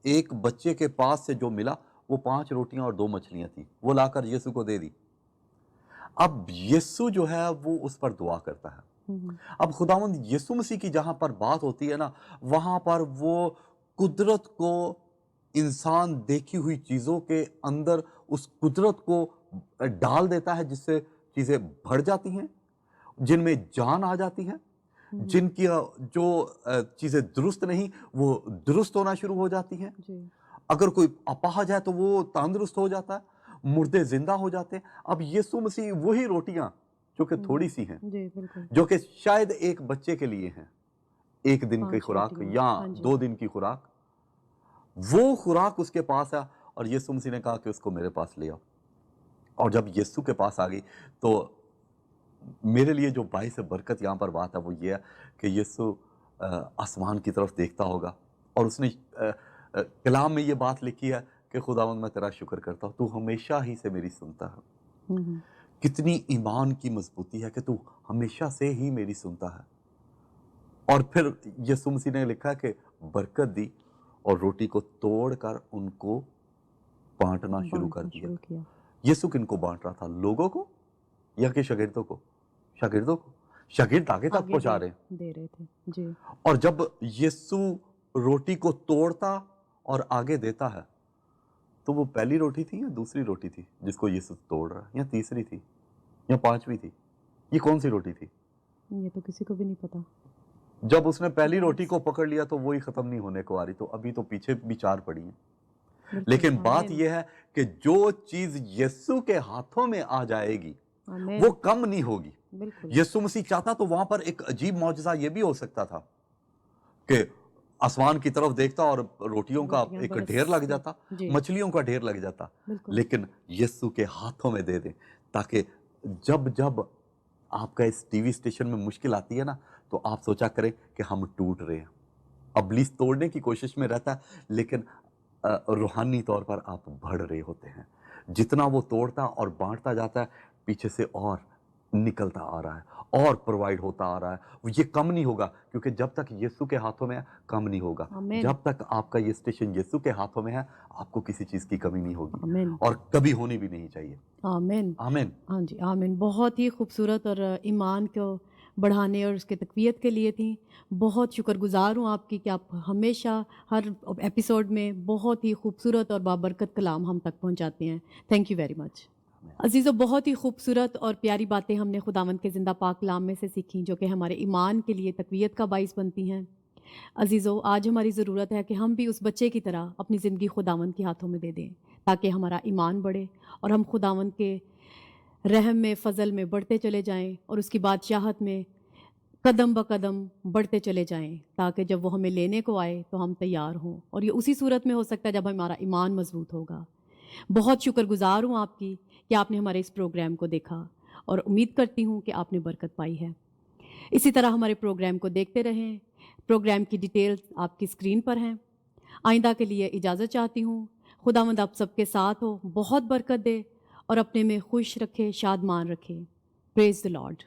ایک بچے کے پاس سے جو ملا وہ 5 روٹیاں اور 2 مچھلیاں تھیں، وہ لا کر یسوع کو دے دی. اب یسوع جو ہے وہ اس پر دعا کرتا ہے. اب خداوند یسوع مسیح کی جہاں پر بات ہوتی ہے نا، وہاں پر وہ قدرت کو انسان دیکھی ہوئی چیزوں کے اندر اس قدرت کو ڈال دیتا ہے، جس سے چیزیں بڑھ جاتی ہیں، جن میں جان آ جاتی ہے، جن کی جو چیزیں درست نہیں وہ درست ہونا شروع ہو جاتی ہیں. اگر کوئی اپاہج ہے تو وہ تندرست ہو جاتا ہے، مردے زندہ ہو جاتے ہیں. اب یسوع مسیح وہی روٹیاں جو کہ تھوڑی سی ہیں، جو کہ شاید ایک بچے کے لیے ہیں، 1 دن کی خوراک یا 2 دن کی خوراک، وہ خوراک اس کے پاس ہے. اور یسوع مسیح نے کہا کہ اس کو میرے پاس لے آؤ. اور جب یسوع کے پاس آ گئی تو میرے لیے جو باعث برکت یہاں پر بات ہے وہ یہ ہے کہ یسوع آسمان کی طرف دیکھتا ہوگا اور اس نے کلام میں یہ بات لکھی ہے کہ خداوند میں تیرا شکر کرتا ہوں، تو ہمیشہ ہی سے میری سنتا ہے. کتنی ایمان کی مضبوطی ہے کہ تو ہمیشہ سے ہی میری سنتا ہے. اور پھر یسوع مسیح نے لکھا کہ برکت دی اور روٹی کو توڑ کر ان کو بانٹنا شروع کر دیا. یسوع کن کو بانٹ رہا تھا؟ لوگوں کو یا کہ شاگردوں کو؟ شاگردوں کو. شاگرد آگے تک پہنچا دے رہے تھے. جی. اور جب یسوع روٹی کو توڑتا اور آگے دیتا ہے تو وہ پہلی روٹی تھی یا دوسری روٹی تھی جس کو یسوع توڑ رہا ہے، یا تیسری تھی یا 5ویں تھی؟ یہ کون سی روٹی تھی؟ یہ تو کسی کو بھی نہیں پتا. جب اس نے پہلی روٹی کو پکڑ لیا تو وہی ختم نہیں ہونے کو آ رہی، تو ابھی تو پیچھے بھی 4 پڑی ہیں. لیکن بات یہ ہے کہ جو چیز یسوع کے ہاتھوں میں آ جائے گی وہ کم نہیں ہوگی. یسوع مسیح چاہتا تو وہاں پر ایک عجیب معجزہ یہ بھی ہو سکتا تھا کہ آسمان کی طرف دیکھتا اور روٹیوں کا ایک ڈھیر لگ جاتا، مچھلیوں کا ڈھیر لگ جاتا. لیکن یسوع کے ہاتھوں میں دے دیں تاکہ جب آپ کا اس ٹی وی اسٹیشن میں مشکل آتی ہے نا تو آپ سوچا کریں کہ ہم ٹوٹ رہے ہیں. ابلیس توڑنے کی کوشش میں رہتا ہے لیکن روحانی طور پر آپ بڑھ رہے ہوتے ہیں. جتنا وہ توڑتا اور بانٹتا جاتا ہے پیچھے سے اور نکلتا آ رہا ہے اور پرووائڈ ہوتا آ رہا ہے. یہ کم نہیں ہوگا کیونکہ جب تک یسوع کے ہاتھوں میں ہے کم نہیں ہوگا. جب تک آپ کا یہ اسٹیشن یسوع کے ہاتھوں میں ہے آپ کو کسی چیز کی کمی نہیں ہوگی اور کبھی ہونی بھی نہیں چاہیے. آمین. آمین. ہاں جی آمین. بہت ہی خوبصورت اور ایمان کو बढ़ाने और उसके तक़वियत के लिए थी। बहुत शुक्रगुज़ार हूँ आपकी कि आप हमेशा हर एपिसोड में बहुत ही खूबसूरत और बाबरकत कलाम हम तक पहुँचाते हैं। Thank you very much. अज़ीज़ों, बहुत ही खूबसूरत और प्यारी बातें हमने खुदावंद के ज़िंदा पाक कलाम में से सीखी, जो कि हमारे ईमान के लिए तक़वियत का बाइस बनती हैं। अज़ीज़ों, आज हमारी ज़रूरत है कि हम भी उस बच्चे की तरह अपनी ज़िंदगी खुदावंद के हाथों में दे दें, ताकि हमारा ईमान बढ़े और हम खुदावंद के रहम में, फ़ज़ल में बढ़ते चले जाएं और उसकी बादशाहत में कदम ब कदम बढ़ते चले जाएं, ताकि जब वो हमें लेने को आए तो हम तैयार हों। और ये उसी सूरत में हो सकता है जब हमारा ईमान मज़बूत होगा। बहुत शुक्रगुज़ार हूँ आपकी कि आपने हमारे इस प्रोग्राम को देखा और उम्मीद करती हूँ कि आपने बरकत पाई है। इसी तरह हमारे प्रोग्राम को देखते रहें। प्रोग्राम की डिटेल्स आपकी स्क्रीन पर हैं। आइंदा के लिए इजाज़त चाहती हूँ। खुदावंद आप सबके साथ हो, बहुत बरकत दे और अपने में खुश रखे, शादमान रखे। Praise the Lord.